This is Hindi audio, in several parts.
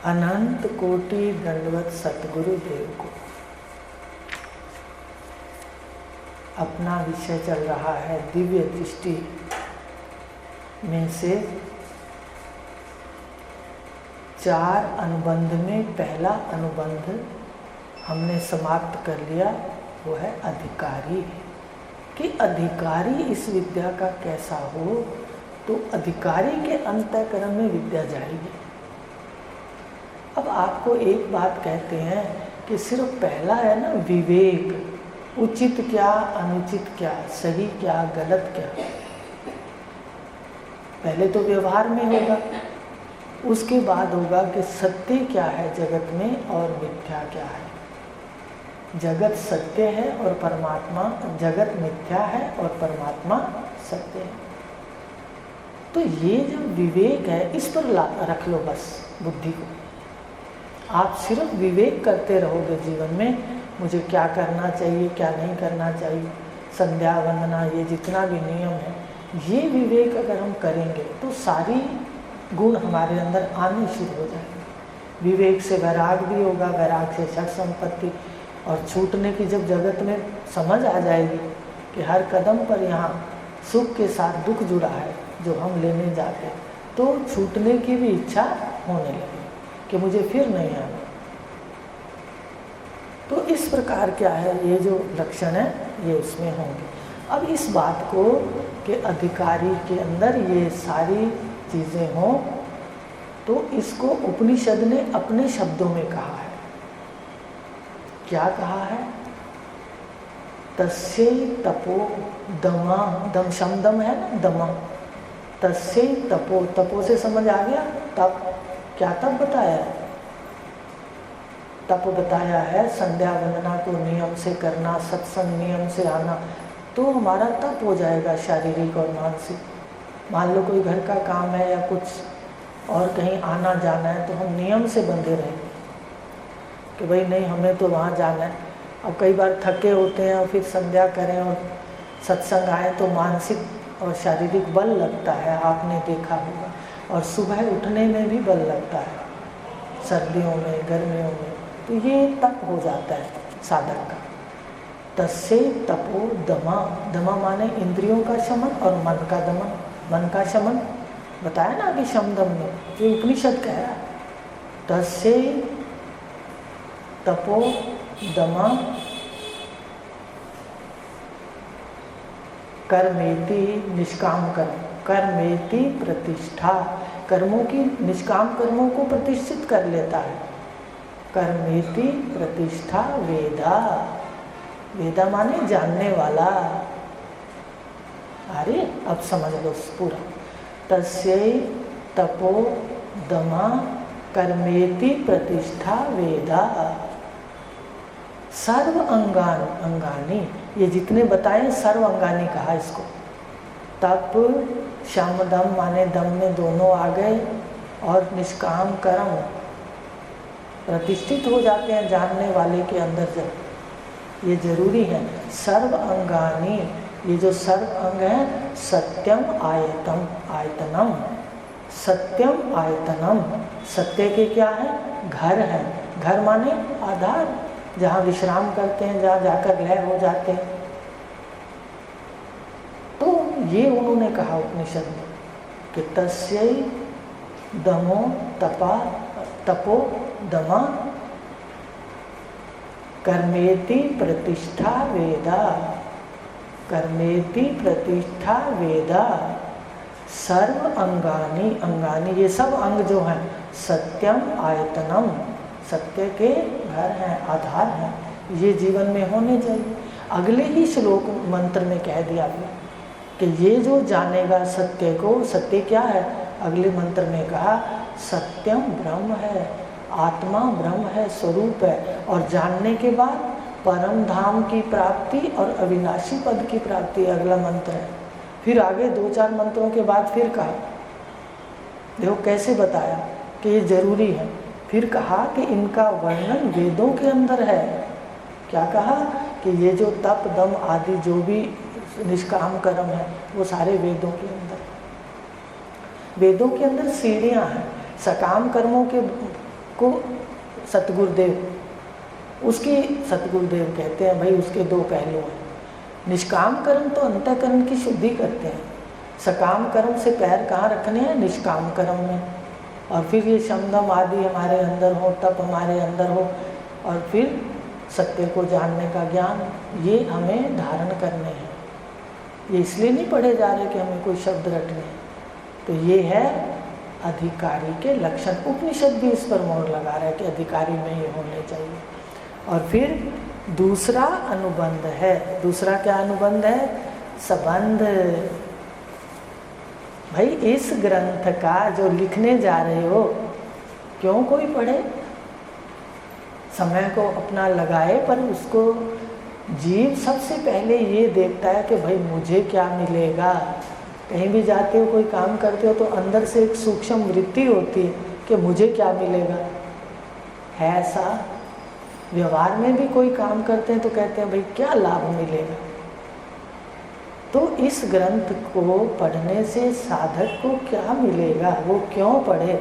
अनंत कोटि दंडवत सतगुरु देव को। अपना विषय चल रहा है दिव्य दृष्टि में से 4 अनुबंध में पहला अनुबंध हमने समाप्त कर लिया, वो है अधिकारी। कि अधिकारी इस विद्या का कैसा हो, तो अधिकारी के अंतःकरण में विद्या जाएगी। अब आपको एक बात कहते हैं कि सिर्फ पहला है ना विवेक, उचित क्या अनुचित क्या, सही क्या गलत क्या, पहले तो व्यवहार में होगा, उसके बाद होगा कि सत्य क्या है जगत में और मिथ्या क्या है। जगत सत्य है और परमात्मा, जगत मिथ्या है और परमात्मा सत्य है। तो ये जो विवेक है इस पर रख लो बस बुद्धि को। आप सिर्फ विवेक करते रहोगे जीवन में, मुझे क्या करना चाहिए क्या नहीं करना चाहिए, संध्या वंदना, ये जितना भी नियम है, ये विवेक अगर हम करेंगे तो सारी गुण हमारे अंदर आने शुरू हो जाएंगे। विवेक से वैराग भी होगा, वैराग से षट संपत्ति, और छूटने की जब जगत में समझ आ जाएगी कि हर कदम पर यहाँ सुख के साथ दुख जुड़ा है जो हम लेने जाते हैं, तो छूटने की भी इच्छा होने लगी कि मुझे फिर नहीं आना। तो इस प्रकार क्या है, ये जो लक्षण है ये उसमें होंगे। अब इस बात को कि अधिकारी के अंदर ये सारी चीज़ें हों, तो इसको उपनिषद ने अपने शब्दों में कहा है। क्या कहा है? तस्य तपो दमा, दम शमदम है ना, दमा, तस्य तपो, तपो से समझ आ गया। तप क्या तप बताया है? तप बताया है संध्या वंदना को नियम से करना, सत्संग नियम से आना, तो हमारा तप हो जाएगा शारीरिक और मानसिक। मान लो कोई घर का काम है या कुछ और कहीं आना जाना है, तो हम नियम से बंधे रहेंगे कि भाई नहीं हमें तो वहाँ जाना है। अब कई बार थके होते हैं और फिर संध्या करें और सत्संग आए तो मानसिक और शारीरिक बल लगता है, आपने देखा होगा। और सुबह उठने में भी बल लगता है, सर्दियों में गर्मियों में, तो ये तप हो जाता है साधक का। तस्य तपो दमा, दमा माने इंद्रियों का शमन और मन का दमन, मन का शमन बताया ना अभी शमदम में, ये उपनिषद कह रहा है। तस्य तपो दमा कर्मेति निष्काम कर्म, कर्मेति प्रतिष्ठा, कर्मों की निष्काम कर्मों को प्रतिष्ठित कर लेता है। कर्मेति प्रतिष्ठा वेदा, वेदा माने जानने वाला। अरे अब समझ लो पूरा। तस्यै तपो दमा कर्मेति प्रतिष्ठा वेदा सर्व अंगान, अंगानी, ये जितने बताए सर्व अंगानी कहा इसको। तप शम दम माने दम में दोनों आ गए, और निष्काम कर्म प्रतिष्ठित हो जाते हैं जानने वाले के अंदर जब, ये जरूरी है। सर्व अंगानी, ये जो सर्व अंग है, सत्यम आयतम आयतनम, सत्यम आयतनम, सत्य के क्या है? घर है। घर माने आधार, जहाँ विश्राम करते हैं, जहाँ जाकर लय हो जाते हैं। तो ये उन्होंने कहा उपनिषद में कि तस्यै दमो तपा तपो दमा कर्मेति प्रतिष्ठा वेदा, कर्मेति प्रतिष्ठा वेदा सर्व अंगानी, अंगानी ये सब अंग जो हैं, सत्यम आयतनम, सत्य के घर हैं, आधार हैं, ये जीवन में होने चाहिए। अगले ही श्लोक मंत्र में कह दिया कि ये जो जानेगा सत्य को, सत्य क्या है? अगले मंत्र में कहा सत्यम ब्रह्म है, आत्मा ब्रह्म है, स्वरूप है, और जानने के बाद परम धाम की प्राप्ति और अविनाशी पद की प्राप्ति अगला मंत्र है। फिर आगे 2-4 मंत्रों के बाद फिर कहा, देखो कैसे बताया कि ये जरूरी है। फिर कहा कि इनका वर्णन वेदों के अंदर है। क्या कहा? कि ये जो तप दम आदि जो भी निष्काम कर्म है, वो सारे वेदों के अंदर, वेदों के अंदर सीढ़ियाँ हैं। सकाम कर्मों के को सतगुरुदेव, उसकी सतगुरुदेव कहते हैं भाई उसके दो पहलू हैं। निष्काम कर्म तो अंतःकरण की शुद्धि करते हैं, सकाम कर्म से पैर कहाँ रखने हैं, निष्काम कर्म में। और फिर ये शमदम आदि हमारे अंदर हो, तप हमारे अंदर हो, और फिर सत्य को जानने का ज्ञान, ये हमें धारण करने हैं। ये इसलिए नहीं पढ़े जा रहे कि हमें कोई शब्द रटने हैं। तो ये है अधिकारी के लक्षण। उपनिषद भी इस पर मोहर लगा रहा है कि अधिकारी में ये होने चाहिए। और फिर दूसरा अनुबंध है। दूसरा क्या अनुबंध है? संबंध। भाई इस ग्रंथ का जो लिखने जा रहे हो, क्यों कोई पढ़े? समय को अपना लगाए, पर उसको जीव सबसे पहले ये देखता है कि भाई मुझे क्या मिलेगा। कहीं भी जाते हो, कोई काम करते हो, तो अंदर से एक सूक्ष्म वृत्ति होती है कि मुझे क्या मिलेगा। है ऐसा? व्यवहार में भी कोई काम करते हैं तो कहते हैं भाई क्या लाभ मिलेगा। तो इस ग्रंथ को पढ़ने से साधक को क्या मिलेगा, वो क्यों पढ़े?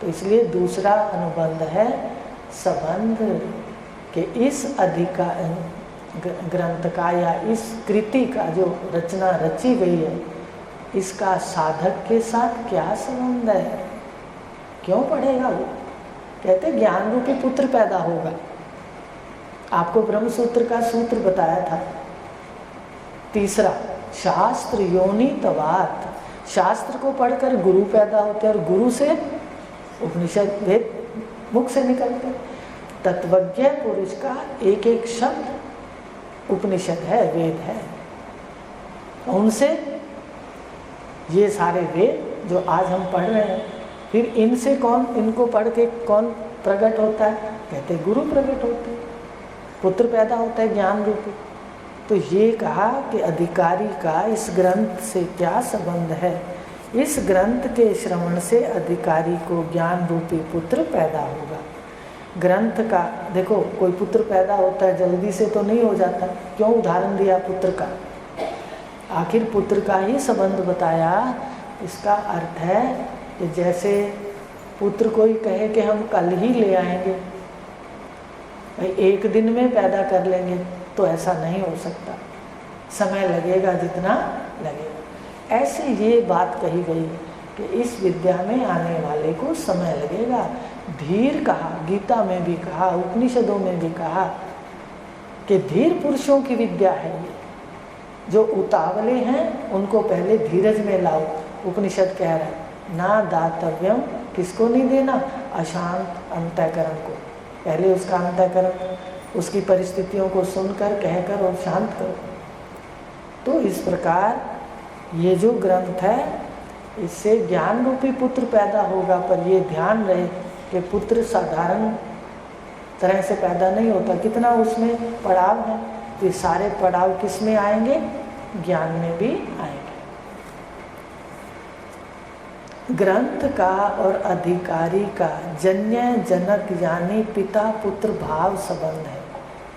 तो इसलिए दूसरा अनुबंध है संबंध के इस ग्रंथ का या इस कृति का जो रचना रची गई है, इसका साधक के साथ क्या संबंध है, क्यों पढ़ेगा वो? कहते ज्ञान रूपी पुत्र पैदा होगा। आपको ब्रह्म सूत्र का सूत्र बताया था। तीसरा, शास्त्र योनि तवात। शास्त्र को पढ़कर गुरु पैदा होते हैं, और गुरु से उपनिषद वेद मुख से निकलते। तत्वज्ञ पुरुष का एक एक शब्द उपनिषद है, वेद है। उनसे ये सारे वेद जो आज हम पढ़ रहे हैं, फिर इनसे कौन, इनको पढ़ के कौन प्रकट होता है? कहते गुरु प्रकट होते हैं, पुत्र पैदा होता है ज्ञान रूपी। तो ये कहा कि अधिकारी का इस ग्रंथ से क्या संबंध है? इस ग्रंथ के श्रवण से अधिकारी को ज्ञान रूपी पुत्र पैदा होगा। ग्रंथ का देखो, कोई पुत्र पैदा होता है जल्दी से तो नहीं हो जाता। क्यों उदाहरण दिया पुत्र का? आखिर पुत्र का ही संबंध बताया। इसका अर्थ है कि जैसे पुत्र कोई कहे कि हम कल ही ले आएंगे, भाई एक दिन में पैदा कर लेंगे, तो ऐसा नहीं हो सकता। समय लगेगा जितना लगेगा। ऐसे ये बात कही गई कि इस विद्या में आने वाले को समय लगेगा। धीर कहा, गीता में भी कहा, उपनिषदों में भी कहा कि धीर पुरुषों की विद्या है ये। जो उतावले हैं उनको पहले धीरज में लाओ। उपनिषद कह रहा है ना दातव्यम, किसको नहीं देना? अशांत अंतःकरण को। पहले उसका अंतःकरण, उसकी परिस्थितियों को सुनकर, कहकर और शांत करो। तो इस प्रकार ये जो ग्रंथ है, इससे ज्ञान रूपी पुत्र पैदा होगा। पर ये ध्यान रहे कि पुत्र साधारण तरह से पैदा नहीं होता। कितना उसमें पड़ाव है। तो ये सारे पड़ाव किस में आएंगे? ज्ञान में भी आएंगे। ग्रंथ का और अधिकारी का जन्य जनक यानी पिता पुत्र भाव संबंध है।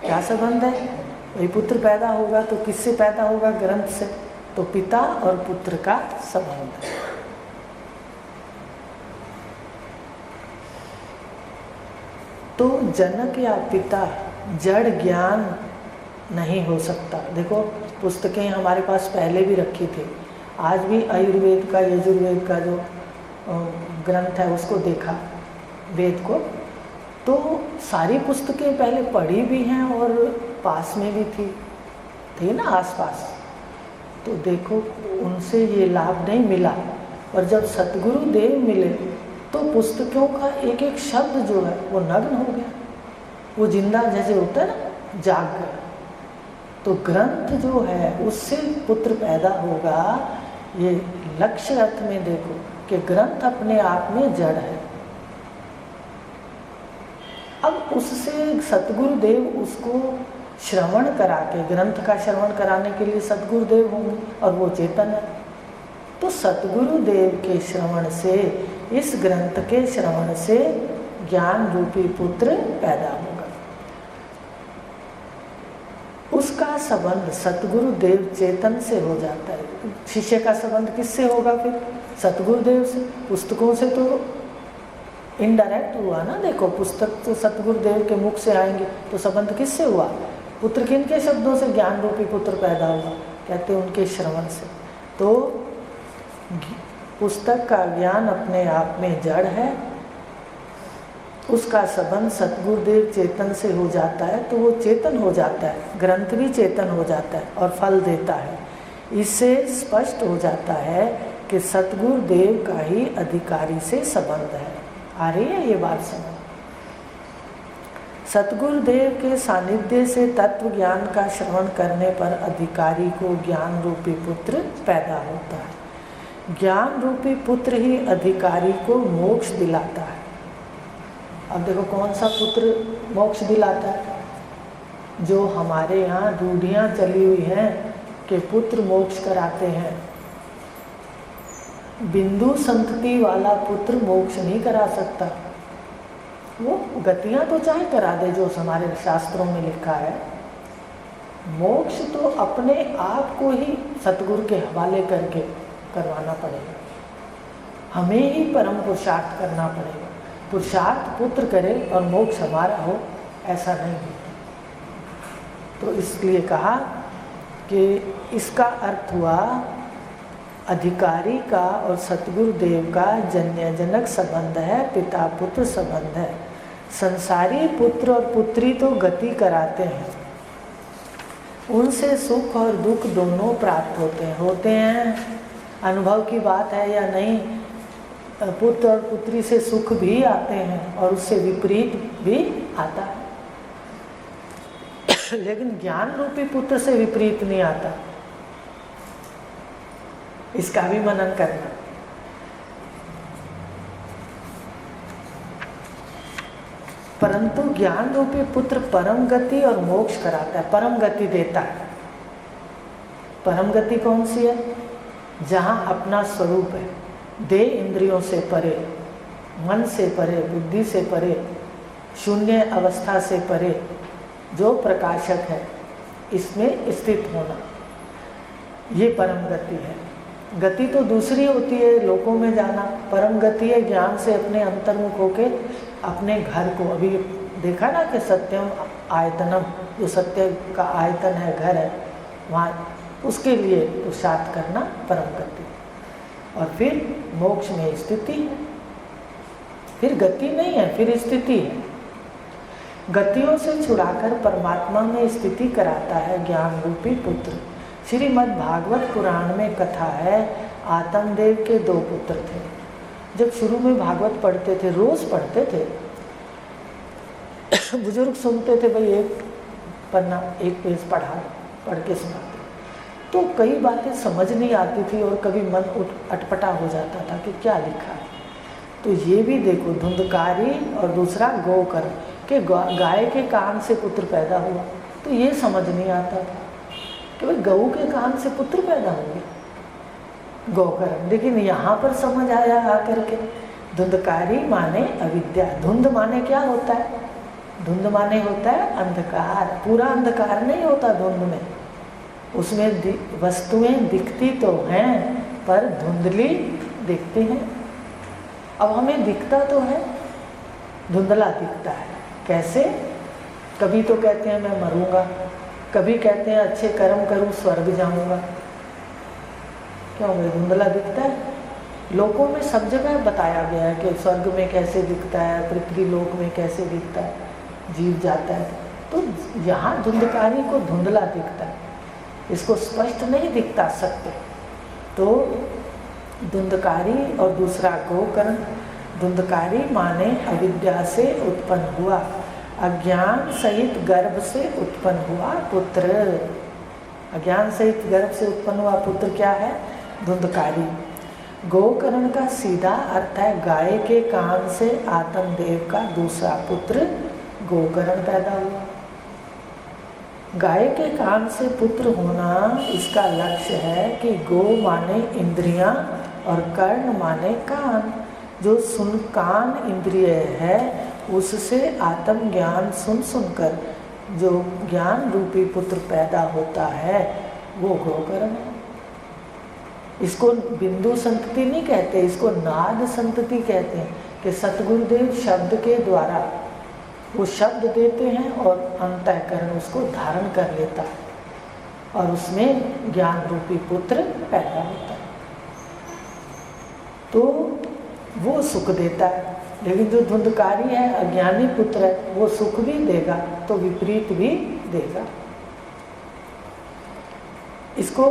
क्या संबंध है? वही पुत्र पैदा होगा तो किससे पैदा होगा? ग्रंथ से। तो पिता और पुत्र का संबंध है। तो जनक या पिता जड़ ज्ञान नहीं हो सकता। देखो पुस्तकें हमारे पास पहले भी रखी थी। आज भी आयुर्वेद का, यजुर्वेद का जो ग्रंथ है उसको देखा, वेद को, तो सारी पुस्तकें पहले पढ़ी भी हैं और पास में भी थी ना आसपास। तो देखो उनसे ये लाभ नहीं मिला। और जब सतगुरु देव मिले तो पुस्तकों का एक एक शब्द जो है वो नग्न हो गया, वो जिंदा जैसे होता है ना, जाग गया। तो ग्रंथ जो है उससे पुत्र पैदा होगा। ये लक्ष्य अर्थ में देखो कि ग्रंथ अपने आप में जड़ है। अब उससे सतगुरुदेव उसको श्रवण करा के, ग्रंथ का श्रवण कराने के लिए सतगुरुदेव होंगे और वो चेतन है। तो सतगुरुदेव के श्रवण से, इस ग्रंथ के श्रवण से ज्ञान रूपी पुत्र पैदा होगा। उसका संबंध सतगुरुदेव चेतन से हो जाता है। शिष्य का संबंध किससे होगा फिर? सतगुरुदेव से। पुस्तकों से तो इनडायरेक्ट हुआ ना। देखो पुस्तक तो सतगुरुदेव के मुख से आएंगे तो संबंध किससे हुआ? पुत्र किनके शब्दों से ज्ञान रूपी पुत्र पैदा हुआ? कहते उनके श्रवण से। तो पुस्तक का ज्ञान अपने आप में जड़ है, उसका संबंध सतगुरुदेव चेतन से हो जाता है तो वो चेतन हो जाता है, ग्रंथ भी चेतन हो जाता है और फल देता है। इससे स्पष्ट हो जाता है कि सतगुरुदेव का ही अधिकारी से संबंध है। आ रही है ये बात समझ? सतगुरुदेव के सानिध्य से तत्व ज्ञान का श्रवण करने पर अधिकारी को ज्ञान रूपी पुत्र पैदा होता है। ज्ञान रूपी पुत्र ही अधिकारी को मोक्ष दिलाता है। अब देखो कौन सा पुत्र मोक्ष दिलाता है? जो हमारे यहाँ रूढ़ियाँ चली हुई हैं कि पुत्र मोक्ष कराते हैं। बिंदु संतति वाला पुत्र मोक्ष नहीं करा सकता। वो गतियाँ तो चाहे करा दे जो हमारे शास्त्रों में लिखा है, मोक्ष तो अपने आप को ही सतगुरु के हवाले करके करवाना पड़ेगा। हमें ही परम पुरुषार्थ करना पड़ेगा। पुरुषार्थ पुत्र करे और मोक्ष हमारा हो, ऐसा नहीं है। तो इसलिए कहा कि इसका अर्थ हुआ अधिकारी का और सतगुरुदेव का जन्यजनक संबंध है, पिता पुत्र संबंध है। संसारी पुत्र और पुत्री तो गति कराते हैं, उनसे सुख और दुख दोनों प्राप्त होते हैं। अनुभव की बात है या नहीं, पुत्र और पुत्री से सुख भी आते हैं और उससे विपरीत भी आता है। लेकिन ज्ञान रूपी पुत्र से विपरीत नहीं आता, इसका भी मनन करना। परंतु ज्ञान रूपी पुत्र परम गति और मोक्ष कराता है, परम गति देता है। परम गति कौन सी है? जहाँ अपना स्वरूप है, देह इंद्रियों से परे, मन से परे, बुद्धि से परे, शून्य अवस्था से परे, जो प्रकाशक है, इसमें स्थित होना, ये परम गति है। गति तो दूसरी होती है, लोकों में जाना। परम गति है ज्ञान से अपने अंतर्मुख होके अपने घर को, अभी देखा ना कि सत्यम आयतनम, जो सत्य का आयतन है, घर है, वहाँ उसके लिए पुरुषार्थ करना परम गति। और फिर मोक्ष में स्थिति है, फिर गति नहीं है, फिर स्थिति है। गतियों से छुड़ाकर परमात्मा में स्थिति कराता है ज्ञान रूपी पुत्र। श्रीमद् भागवत पुराण में कथा है, आत्मदेव के 2 पुत्र थे। जब शुरू में भागवत पढ़ते थे, रोज पढ़ते थे, बुजुर्ग सुनते थे, भाई एक पन्ना, एक पेज पढ़ के सुनाते, तो कई बातें समझ नहीं आती थी और कभी मन अटपटा हो जाता था कि क्या लिखा है। तो ये भी देखो, धुंधकारी और दूसरा गोकर्ण के गाय के कान से पुत्र पैदा हुआ, तो ये समझ नहीं आता था कि भाई गऊ के कान से पुत्र पैदा होंगे, गोकर्ण। लेकिन यहाँ पर समझ आया आकर के, धुंधकारी माने अविद्या। धुंध माने क्या होता है? धुंध माने होता है अंधकार। पूरा अंधकार नहीं होता धुंध में, उसमें वस्तुएं दिखती तो हैं पर धुंधली दिखती हैं। अब हमें दिखता तो है, धुंधला दिखता है। कैसे? कभी तो कहते हैं मैं मरूंगा, कभी कहते हैं अच्छे कर्म करूं स्वर्ग जाऊंगा। क्यों भाई? धुंधला दिखता है। लोकों में सब जगह बताया गया है कि स्वर्ग में कैसे दिखता है, पृथ्वी लोक में कैसे दिखता है, जीव जाता है। तो यहाँ धुंधकारी को धुंधला दिखता है, इसको स्पष्ट नहीं दिखता सत्य। तो धुंधकारी और दूसरा गोकर्ण। धुंधकारी माने अविद्या से उत्पन्न हुआ, अज्ञान सहित गर्भ से उत्पन्न हुआ पुत्र। अज्ञान सहित गर्भ से उत्पन्न हुआ पुत्र क्या है? धुंधकारी। गोकर्ण का सीधा अर्थ है गाय के कान से आत्मदेव का दूसरा पुत्र गोकर्ण पैदा हुआ। गाय के कान से पुत्र होना, इसका लक्ष्य है कि गो माने इंद्रियां और कर्ण माने कान। जो सुन कान इंद्रिय है, उससे आत्म ज्ञान सुन सुनकर जो ज्ञान रूपी पुत्र पैदा होता है वो गोकर्ण है। इसको बिंदु संतति नहीं कहते, इसको नाद संतति कहते हैं। कि सतगुरुदेव शब्द के द्वारा वो शब्द देते हैं और अंतःकरण उसको धारण कर लेता है और उसमें ज्ञान रूपी पुत्र पैदा होता है, तो वो सुख देता है। लेकिन जो धुंधकारी है, अज्ञानी पुत्र है, वो सुख भी देगा तो विपरीत भी देगा। इसको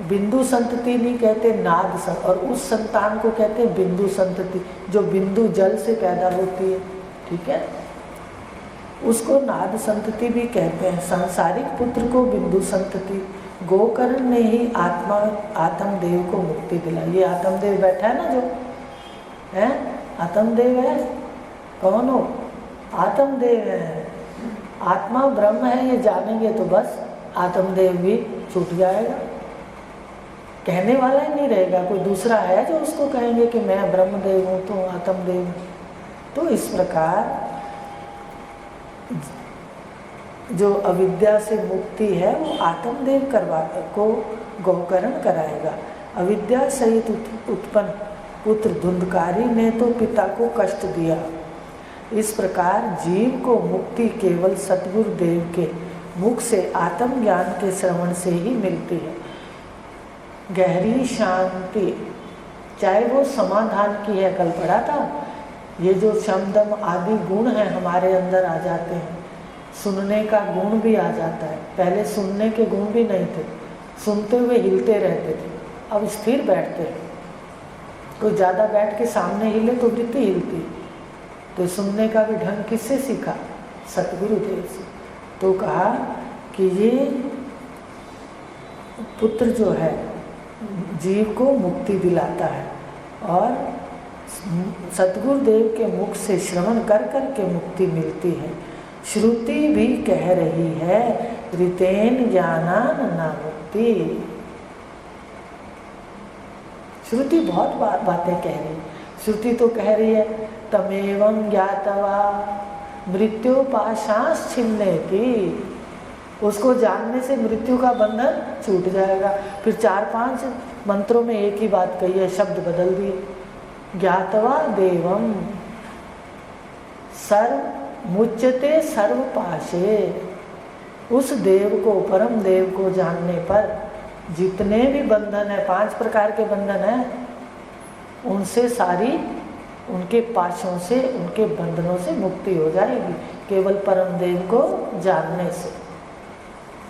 बिंदु संतति नहीं कहते, नाद संतति, और उस संतान को कहते हैं बिंदु संतति, जो बिंदु जल से पैदा होती है, ठीक है, उसको नाद संतति भी कहते हैं। सांसारिक पुत्र को बिंदु संतति। गोकर्ण ने ही आत्मदेव को मुक्ति दिलाई। ये आत्मदेव बैठा है ना, जो है आत्मदेव है, कौन हो? आत्मदेव है। आत्मा ब्रह्म है, ये जानेंगे तो बस आत्मदेव भी छूट जाएगा, कहने वाला ही नहीं रहेगा। कोई दूसरा है जो उसको कहेंगे कि मैं ब्रह्मदेव हूँ, तो आत्मदेव हूँ। तो इस प्रकार जो अविद्या से मुक्ति है वो आत्मदेव को गोकर्ण कराएगा। अविद्या सहित उत्पन्न पुत्र धुंधकारी ने तो पिता को कष्ट दिया। इस प्रकार जीव को मुक्ति केवल सतगुरुदेव के मुख से आत्मज्ञान के श्रवण से ही मिलती है। गहरी शांति, चाहे वो समाधान की है, कल पढ़ा था, ये जो शमदम आदि गुण हैं हमारे अंदर आ जाते हैं। सुनने का गुण भी आ जाता है। पहले सुनने के गुण भी नहीं थे, सुनते हुए हिलते रहते थे, अब स्थिर बैठते हैं। कोई ज़्यादा बैठ के सामने हिले तो वृत्ति हिलती। तो सुनने का भी ढंग किससे सीखा? सतगुरुदेव से। तो कहा कि ये पुत्र जो है जीव को मुक्ति दिलाता है और सतगुरुदेव के मुख से श्रवण कर कर के मुक्ति मिलती है। श्रुति भी कह रही है ऋतेन ज्ञानान न मुक्ति। श्रुति बहुत बातें कह रही है। श्रुति तो कह रही है तमेवं ज्ञातवा मृत्यु पाशांश छिन्नेति, उसको जानने से मृत्यु का बंधन छूट जाएगा। फिर 4-5 मंत्रों में एक ही बात कही है, शब्द बदल दिए। ज्ञातवा देवम सर्व मुच्यते सर्व पाशे, उस देव को, परम देव को जानने पर जितने भी बंधन है, 5 प्रकार के बंधन है, उनसे सारी, उनके पाशों से, उनके बंधनों से मुक्ति हो जाएगी केवल परम देव को जानने से।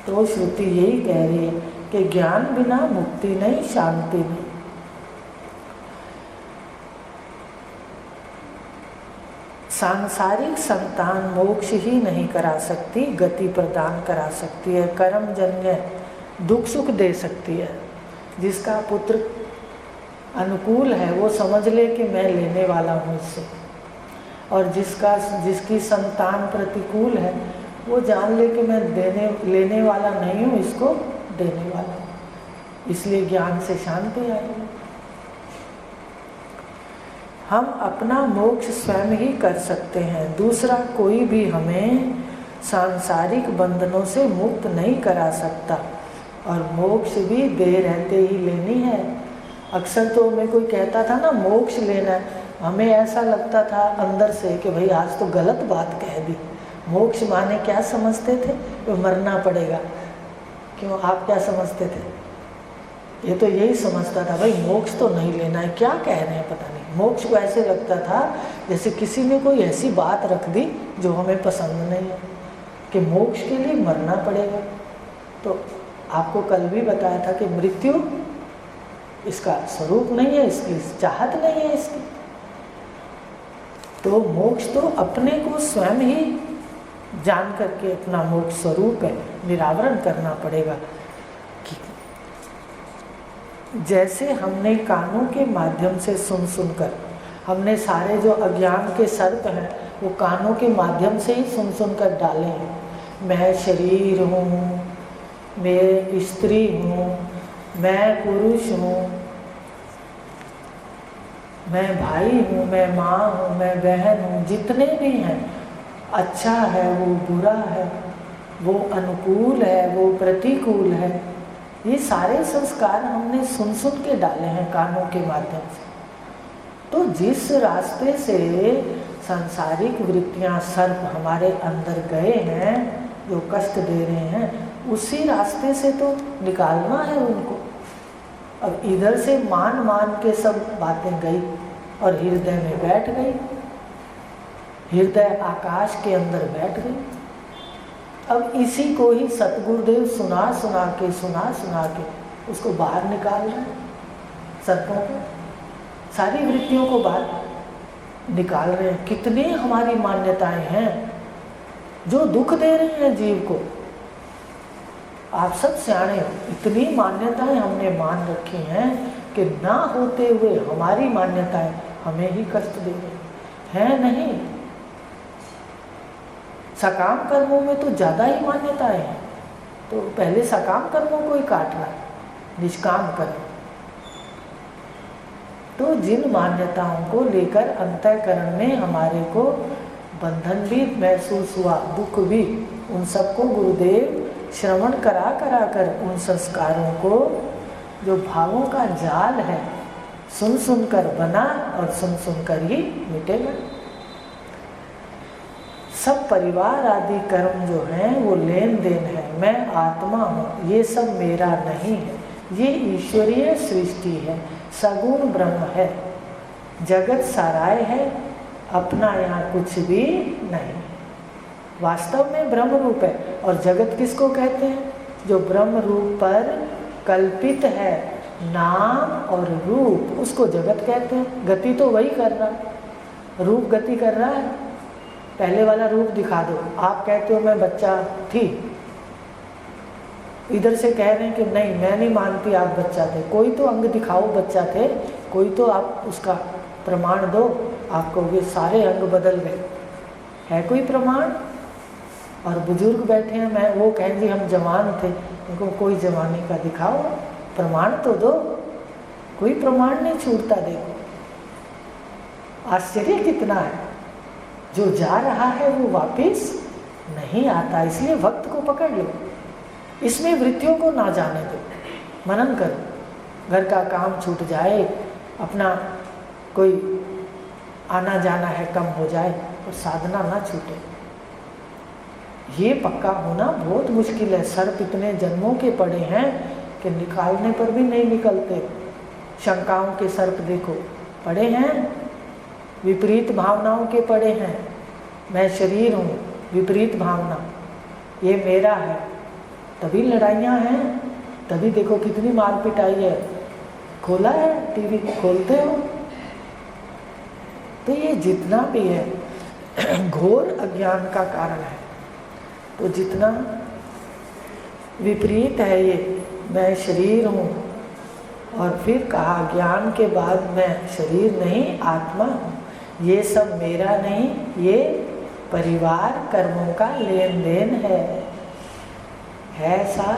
तो श्रुति यही कह रही है कि ज्ञान बिना मुक्ति नहीं, शांति नहीं। सांसारिक संतान मोक्ष ही नहीं करा सकती, गति प्रदान करा सकती है, कर्मजन्य दुख सुख दे सकती है। जिसका पुत्र अनुकूल है वो समझ ले कि मैं लेने वाला हूँ इससे, और जिसकी संतान प्रतिकूल है वो जान ले कि मैं लेने वाला नहीं हूँ, इसको देने वाला हूँ। इसलिए ज्ञान से शांति आएगी। हम अपना मोक्ष स्वयं ही कर सकते हैं, दूसरा कोई भी हमें सांसारिक बंधनों से मुक्त नहीं करा सकता। और मोक्ष भी दे रहते ही लेनी है। अक्सर तो मैं कोई कहता था ना मोक्ष लेना है, हमें ऐसा लगता था अंदर से कि भाई आज तो गलत बात कह दी। मोक्ष माने क्या समझते थे? तो मरना पड़ेगा। क्यों, आप क्या समझते थे? ये तो यही समझता था भाई मोक्ष तो नहीं लेना है, क्या कह रहे हैं पता नहीं। मोक्ष को ऐसे लगता था जैसे किसी ने कोई ऐसी बात रख दी जो हमें पसंद नहीं है कि मोक्ष के लिए मरना पड़ेगा। तो आपको कल भी बताया था कि मृत्यु इसका स्वरूप नहीं है, इसकी चाहत नहीं है इसकी। तो मोक्ष तो अपने को स्वयं ही जान करके अपना मोक्ष स्वरूप है, निरावरण करना पड़ेगा। जैसे हमने कानों के माध्यम से सुन सुनकर, हमने सारे जो अज्ञान के सर्प हैं वो कानों के माध्यम से ही सुन सुनकर डाले हैं। मैं शरीर हूँ, मैं स्त्री हूँ, मैं पुरुष हूँ, मैं भाई हूँ, मैं माँ हूँ, मैं बहन हूँ, जितने भी हैं, अच्छा है वो बुरा है, वो अनुकूल है वो प्रतिकूल है, ये सारे संस्कार हमने सुन सुन के डाले हैं कानों के माध्यम से। तो जिस रास्ते से सांसारिक वृत्तियां सर्प हमारे अंदर गए हैं, जो कष्ट दे रहे हैं, उसी रास्ते से तो निकालना है उनको। अब इधर से मान मान के सब बातें गई और हृदय में बैठ गई, हृदय आकाश के अंदर बैठ गई। अब इसी को ही सतगुरुदेव सुना सुना के उसको बाहर निकाल रहे हैं, सर्पों को, सारी वृत्तियों को बाहर निकाल रहे हैं। कितने हमारी मान्यताएं हैं जो दुख दे रही हैं जीव को। आप सब सियाणे हो, इतनी मान्यताएं हमने मान रखी हैं कि ना होते हुए हमारी मान्यताएं हमें ही कष्ट दे रही हैं। नहीं, सकाम कर्मों में तो ज़्यादा ही मान्यताएं हैं, तो पहले सकाम कर्मों को ही काट रहा है, निष्काम कर्म। तो जिन मान्यताओं को लेकर अंतःकरण में हमारे को बंधन भी महसूस हुआ, दुख भी, उन सबको गुरुदेव श्रवण करा कर उन संस्कारों को, जो भावों का जाल है, सुन सुन कर बना और सुन सुन कर ही मिटेगा। सब परिवार आदि कर्म जो हैं वो लेन देन है। मैं आत्मा हूँ, ये सब मेरा नहीं है, ये ईश्वरीय सृष्टि है, सगुण ब्रह्म है, जगत साराय है, अपना यहाँ कुछ भी नहीं। वास्तव में ब्रह्म रूप है। और जगत किसको कहते हैं? जो ब्रह्म रूप पर कल्पित है, नाम और रूप, उसको जगत कहते हैं। गति तो वही कर रहा है, रूप गति कर रहा है। पहले वाला रूप दिखा दो, आप कहते हो मैं बच्चा थी, इधर से कह रहे हैं कि नहीं मैं नहीं मानती आप बच्चा थे। कोई तो अंग दिखाओ बच्चा थे, कोई तो आप उसका प्रमाण दो। आप कहोगे सारे अंग बदल गए, है कोई प्रमाण? और बुजुर्ग बैठे हैं, मैं वो कहें जी हम जवान थे, उनको कोई जवानी का दिखाओ, प्रमाण तो दो। कोई प्रमाण नहीं छूटता। देखो आश्चर्य कितना है, जो जा रहा है वो वापस नहीं आता। इसलिए वक्त को पकड़ लो, इसमें वृत्तियों को ना जाने दो, मनन करो। घर का काम छूट जाए, अपना कोई आना जाना है कम हो जाए, और साधना ना छूटे, ये पक्का होना बहुत मुश्किल है। सर्प इतने जन्मों के पड़े हैं कि निकालने पर भी नहीं निकलते। शंकाओं के सर्प देखो पड़े हैं, विपरीत भावनाओं के पड़े हैं। मैं शरीर हूँ, विपरीत भावना, ये मेरा है, तभी लड़ाइयाँ हैं, तभी देखो कितनी मार पिटाई है। खोला है टीवी, खोलते हो तो ये जितना भी है घोर अज्ञान का कारण है। तो जितना विपरीत है ये, मैं शरीर हूँ, और फिर कहा ज्ञान के बाद मैं शरीर नहीं आत्मा हूँ, ये सब मेरा नहीं, ये परिवार कर्मों का लेन देन है ऐसा।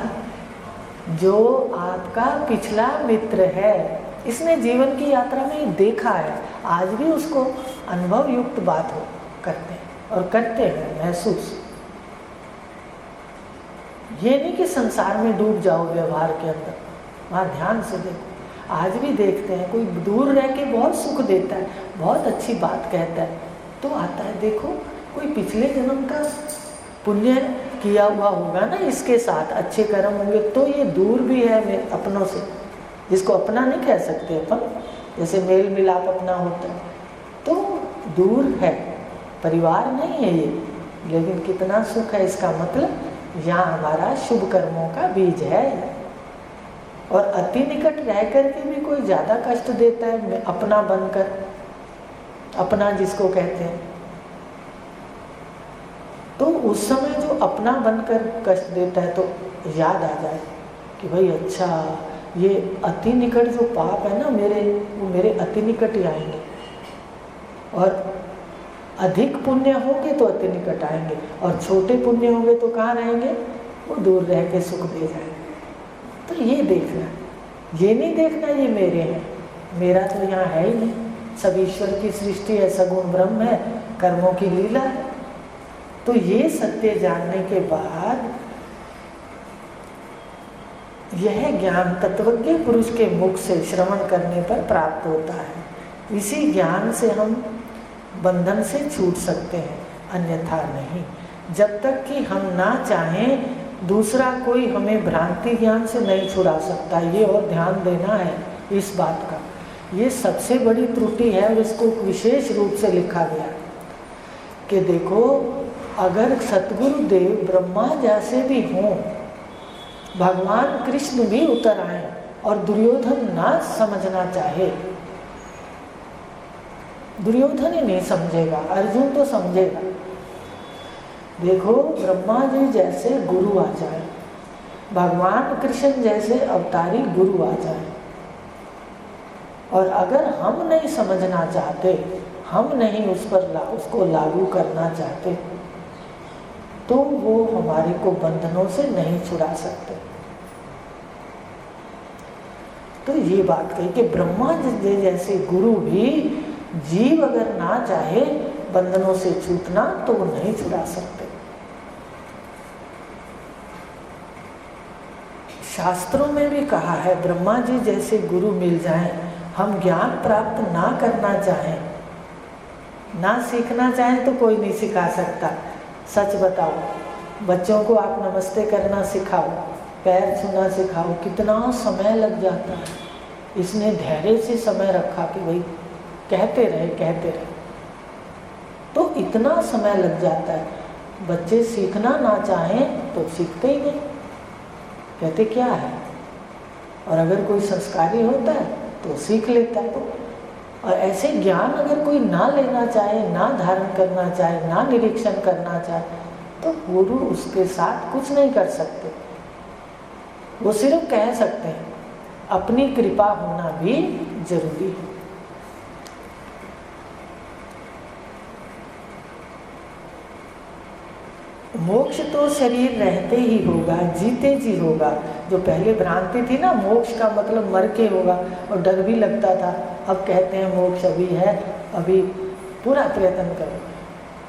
जो आपका पिछला मित्र है, इसने जीवन की यात्रा में देखा है, आज भी उसको अनुभव युक्त बात हो करते हैं और करते हैं महसूस। ये नहीं कि संसार में डूब जाओ व्यवहार के अंदर, वहाँ ध्यान से देखो। आज भी देखते हैं, कोई दूर रह के बहुत सुख देता है, बहुत अच्छी बात कहता है, तो आता है देखो कोई पिछले जन्म का पुण्य किया हुआ होगा ना इसके साथ, अच्छे कर्म होंगे, तो ये दूर भी है अपनों से, जिसको अपना नहीं कह सकते अपन, जैसे मेल मिलाप अपना होता है, तो दूर है, परिवार नहीं है ये, लेकिन कितना सुख है। इसका मतलब यहाँ हमारा शुभ कर्मों का बीज है। और अति निकट रह करके भी कोई ज़्यादा कष्ट देता है अपना बनकर, अपना जिसको कहते हैं, तो उस समय जो अपना बनकर कष्ट देता है तो याद आ जाए कि भाई अच्छा ये अति निकट जो पाप है ना मेरे, वो मेरे अति निकट ही आएंगे, और अधिक पुण्य होंगे तो अति निकट आएंगे, और छोटे पुण्य होंगे तो कहाँ रहेंगे? वो दूर रह के सुख दे जाएंगे। तो ये देखना, ये नहीं देखना ये मेरे हैं, मेरा तो यहाँ है ही नहीं, सब ईश्वर की सृष्टि है, सगुण ब्रह्म है, कर्मों की लीला है। तो ये सत्य जानने के बाद यह ज्ञान तत्वज्ञ पुरुष के मुख से श्रवण करने पर प्राप्त होता है इसी ज्ञान से हम बंधन से छूट सकते हैं, अन्यथा नहीं। जब तक कि हम ना चाहें, दूसरा कोई हमें भ्रांति ज्ञान से नहीं छुड़ा सकता। ये और ध्यान देना है इस बात का। ये सबसे बड़ी त्रुटि है और इसको विशेष रूप से लिखा गया कि देखो, अगर सतगुरु देव ब्रह्मा जैसे भी हों, भगवान कृष्ण भी उतर आए और दुर्योधन ना समझना चाहे, दुर्योधन ही नहीं समझेगा, अर्जुन तो समझेगा। देखो, ब्रह्मा जी जैसे गुरु आ जाए, भगवान कृष्ण जैसे अवतारी गुरु आ जाए, और अगर हम नहीं समझना चाहते, हम नहीं उसको लागू करना चाहते, तो वो हमारे को बंधनों से नहीं छुड़ा सकते। तो ये बात कही कि ब्रह्मा जी जैसे गुरु भी जीव अगर ना चाहे बंधनों से छूटना, तो वो नहीं छुड़ा सकते। शास्त्रों में भी कहा है, ब्रह्मा जी जैसे गुरु मिल जाएं, हम ज्ञान प्राप्त ना करना चाहें, ना सीखना चाहें, तो कोई नहीं सिखा सकता। सच बताओ, बच्चों को आप नमस्ते करना सिखाओ, पैर छूना सिखाओ, कितना समय लग जाता है। इसने धैर्य से समय रखा कि भाई कहते रहे, तो इतना समय लग जाता है। बच्चे सीखना ना चाहें तो सीखते ही नहीं, कहते क्या है। और अगर कोई संस्कारी होता है तो सीख लेता है। और ऐसे ज्ञान अगर कोई ना लेना चाहे, ना धारण करना चाहे, ना निरीक्षण करना चाहे, तो गुरु उसके साथ कुछ नहीं कर सकते। वो सिर्फ कह सकते हैं। अपनी कृपा होना भी जरूरी है। मोक्ष तो शरीर रहते ही होगा, जीते जी होगा। जो पहले भ्रांति थी ना, मोक्ष का मतलब मर के होगा, और डर भी लगता था। अब कहते हैं मोक्ष अभी है, अभी पूरा प्रयत्न करो,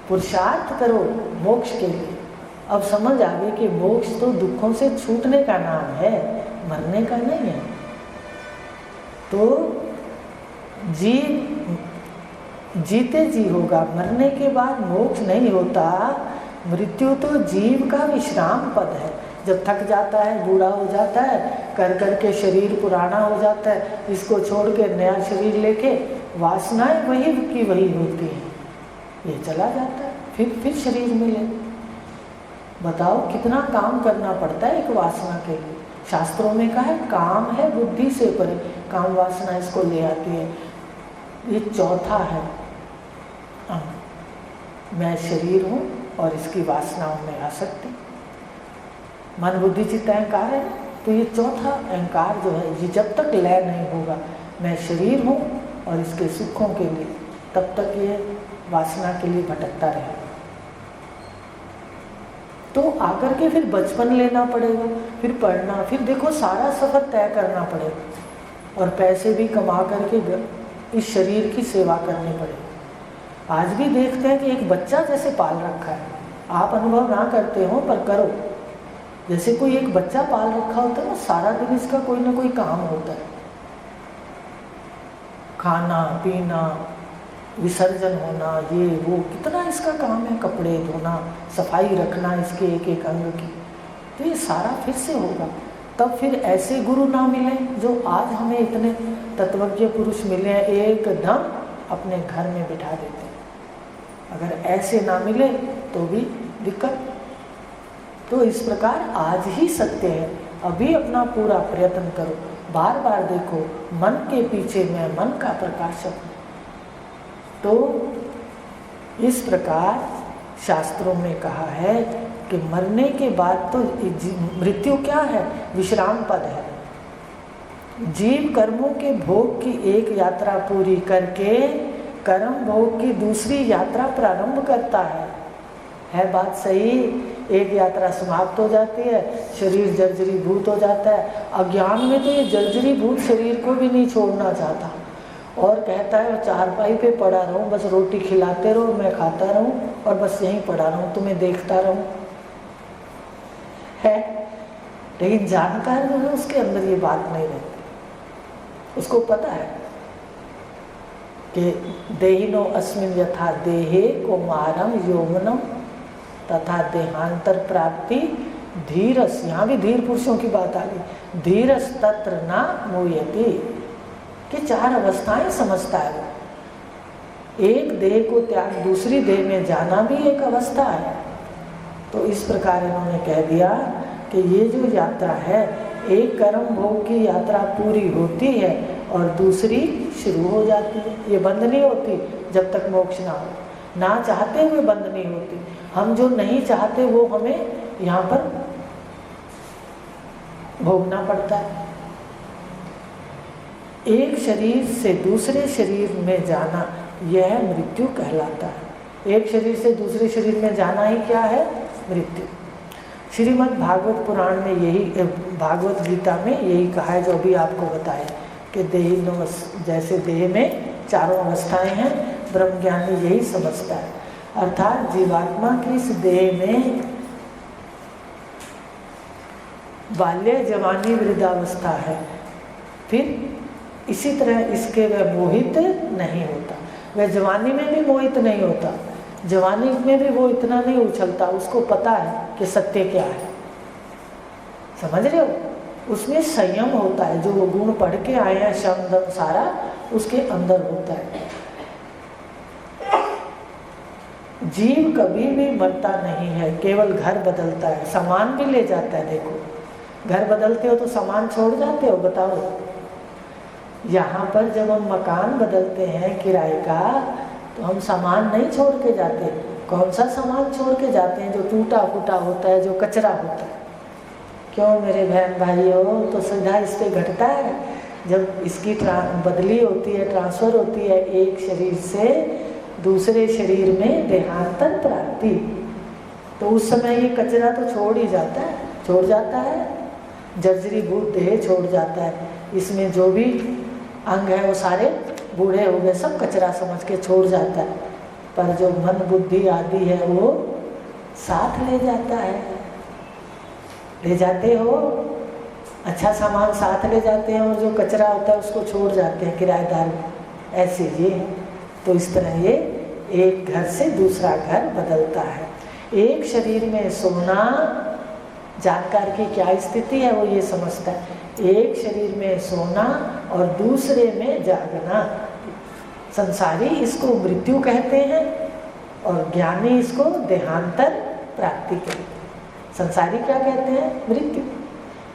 पुरुषार्थ करो मोक्ष के लिए। अब समझ आ गई कि मोक्ष तो दुखों से छूटने का नाम है, मरने का नहीं है। तो जीते जी होगा, मरने के बाद मोक्ष नहीं होता। मृत्यु तो जीव का विश्राम पद है। जब थक जाता है, बूढ़ा हो जाता है, कर कर के शरीर पुराना हो जाता है, इसको छोड़ के नया शरीर लेके वासनाएं वही की वही होती हैं, ये चला जाता है, फिर शरीर मिले। बताओ कितना काम करना पड़ता है एक वासना के लिए। शास्त्रों में कहा है काम है बुद्धि से परे, काम वासना इसको ले आती है। ये चौथा है, मैं शरीर हूँ और इसकी वासनाओं में आसक्ति। मन बुद्धि चित्त अहंकार है ना, तो ये चौथा अहंकार जो है, ये जब तक लय नहीं होगा, मैं शरीर हूँ और इसके सुखों के लिए, तब तक ये वासना के लिए भटकता रहेगा। तो आकर के फिर बचपन लेना पड़ेगा, फिर पढ़ना, फिर देखो सारा सफर तय करना पड़ेगा, और पैसे भी कमा करके इस शरीर की सेवा करनी पड़ेगी। आज भी देखते हैं कि एक बच्चा जैसे पाल रखा है, आप अनुभव ना करते हो पर करो, जैसे कोई एक बच्चा पाल रखा होता है ना, सारा दिन इसका कोई ना कोई काम होता है, खाना पीना, विसर्जन होना, ये वो, कितना इसका काम है, कपड़े धोना, सफाई रखना इसके एक एक अंग की। तो ये सारा फिर से होगा। तब फिर ऐसे गुरु ना मिले जो आज हमें इतने तत्वज्ञ पुरुष मिले हैं, एकदम अपने घर में बिठा देते हैं। अगर ऐसे ना मिले तो भी दिक्कत। तो इस प्रकार आज ही सत्य है, अभी अपना पूरा प्रयत्न करो, बार बार देखो, मन के पीछे मैं मन का प्रकाशक हूँ। तो इस प्रकार शास्त्रों में कहा है कि मरने के बाद तो मृत्यु क्या है, विश्राम पद है। जीव कर्मों के भोग की एक यात्रा पूरी करके कर्म भोग की दूसरी यात्रा प्रारंभ करता है बात सही। एक यात्रा समाप्त हो जाती है, शरीर जर्जरीभूत हो जाता है। अज्ञान में तो ये जर्जरीभूत शरीर को भी नहीं छोड़ना चाहता, और कहता है चारपाई पे पड़ा रहूं, बस रोटी खिलाते रहो, मैं खाता रहूं, और बस यहीं पड़ा रहूं, तुम्हें देखता रहूं, है। लेकिन जानकार जो है उसके अंदर ये बात नहीं रहती। उसको पता है कि देहिनो अस्मिन यथा देहे कौमारम यौवनम तथा देहांतर प्राप्ति धीरस, यहाँ भी धीर पुरुषों की बात आ गई, धीरस तत्र ना मुह्यति, कि 4 अवस्थाएं समझता है। एक देह को त्याग दूसरी देह में जाना भी एक अवस्था है। तो इस प्रकार इन्होंने कह दिया कि ये जो यात्रा है, एक कर्म भोग की यात्रा पूरी होती है और दूसरी शुरू हो जाती है। ये बंद नहीं होती जब तक मोक्ष ना हो, ना चाहते हुए बंद नहीं होती। हम जो नहीं चाहते वो हमें यहाँ पर भोगना पड़ता है। एक शरीर से दूसरे शरीर में जाना, यह मृत्यु कहलाता है। एक शरीर से दूसरे शरीर में जाना ही क्या है? मृत्यु। श्रीमद् भागवत पुराण में यही, भागवत गीता में यही कहा है जो अभी आपको बताया कि देह जैसे देह में 4 अवस्थाएं हैं, ब्रह्मज्ञानी यही समझता है। अर्थात जीवात्मा की इस देह में बाल्य जवानी वृद्धावस्था है, फिर इसी तरह इसके वह मोहित नहीं होता। वह जवानी में भी मोहित नहीं होता, जवानी में भी वो इतना नहीं उछलता, उसको पता है कि सत्य क्या है। समझ रहे हो? उसमें संयम होता है, जो वो गुण पढ़ के आए हैं, शम दम सारा उसके अंदर होता है। जीव कभी भी मरता नहीं है, केवल घर बदलता है, सामान भी ले जाता है। देखो, घर बदलते हो तो सामान छोड़ जाते हो? बताओ। यहाँ पर जब हम मकान बदलते हैं किराए का, तो हम सामान नहीं छोड़ के जाते। कौन सा सामान छोड़ के जाते हैं? जो टूटा फूटा होता है, जो कचरा होता है। क्यों मेरे बहन भाइयों? तो सीधा इस पे घटता है जब इसकी बदली होती है, ट्रांसफ़र होती है एक शरीर से दूसरे शरीर में, देहांतर प्राप्ति, तो उस समय ये कचरा तो छोड़ ही जाता है, छोड़ जाता है। जर्जरीभूत देह छोड़ जाता है, इसमें जो भी अंग है वो सारे बूढ़े हो गए, सब कचरा समझ के छोड़ जाता है। पर जो मन बुद्धि आदि है वो साथ ले जाता है। ले जाते हो, अच्छा सामान साथ ले जाते हैं, और जो कचरा होता है उसको छोड़ जाते हैं किराएदार। ऐसे ये, तो इस तरह ये एक घर से दूसरा घर बदलता है। एक शरीर में सोना, जानकार की क्या स्थिति है वो ये समझता है। एक शरीर में सोना और दूसरे में जागना, संसारी इसको मृत्यु कहते हैं और ज्ञानी इसको देहांतर प्राप्ति कहते हैं। संसारी क्या कहते हैं? मृत्यु।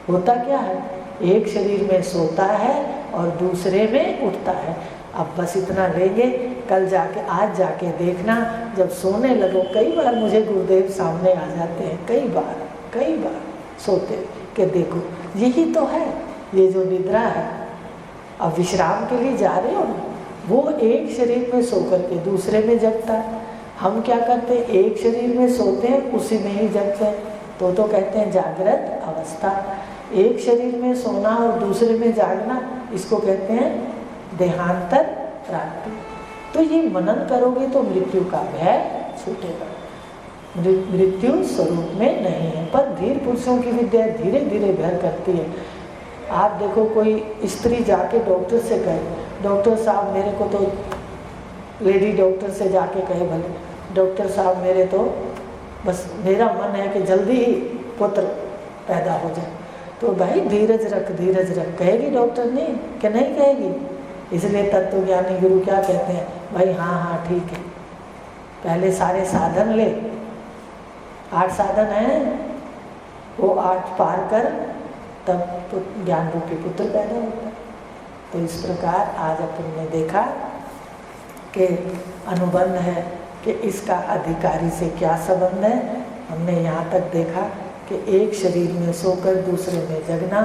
होता क्या है? एक शरीर में सोता है और दूसरे में उठता है। अब बस इतना लेंगे, कल जाके, आज जाके देखना, जब सोने लगो, कई बार मुझे गुरुदेव सामने आ जाते हैं, कई बार सोते कि देखो यही तो है, ये जो निद्रा है, अब विश्राम के लिए जा रहे हो ना, वो एक शरीर में सो करके दूसरे में जगता है। हम क्या करते हैं? एक शरीर में सोते हैं, उसी में ही जगते हैं, तो कहते हैं जागृत अवस्था। एक शरीर में सोना और दूसरे में जागना, इसको कहते हैं देहांतर प्राप्ति। तो ये मनन करोगे तो मृत्यु का भय छूटेगा। मृत्यु स्वरूप में नहीं है, पर धीर पुरुषों की विद्या धीरे धीरे भय करती है। आप देखो, कोई स्त्री जाके डॉक्टर से कहे, डॉक्टर साहब मेरे को तो, लेडी डॉक्टर से जाके कहे, भले डॉक्टर साहब मेरे तो बस मेरा मन है कि जल्दी ही पुत्र पैदा हो जाए, तो भाई धीरज रख कहेगी डॉक्टर ने कि नहीं कहेगी? इसलिए तत्वज्ञानी गुरु क्या कहते हैं? भाई हाँ ठीक है, पहले सारे साधन ले, 8 साधन हैं, वो 8 पार कर, तब तो ज्ञान रूपी पुत्र पैदा होता है। तो इस प्रकार आज अपन ने देखा कि अनुबंध है कि इसका अधिकारी से क्या संबंध है। हमने यहाँ तक देखा कि एक शरीर में सोकर दूसरे में जगना,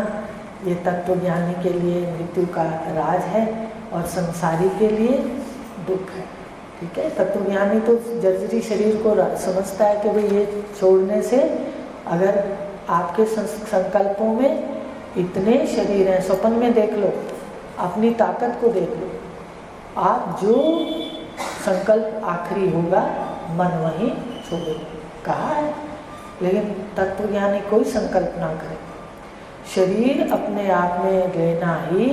ये तत्वज्ञानी के लिए मृत्यु का राज है और संसारी के लिए दुख है। ठीक है, तत्वज्ञानी तो जर्जरी शरीर को समझता है कि भाई ये छोड़ने से, अगर आपके संकल्पों में इतने शरीर हैं, स्वप्न में देख लो, अपनी ताकत को देख लो, आप जो संकल्प आखिरी होगा मन वहीं छोड़ेगा, कहा है। लेकिन तत्वज्ञानी कोई संकल्प ना करे, शरीर अपने आप में लेना ही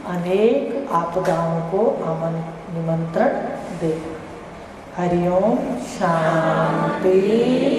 अनेक आपदाओं को निमंत्रण दे। हरिओम शांति।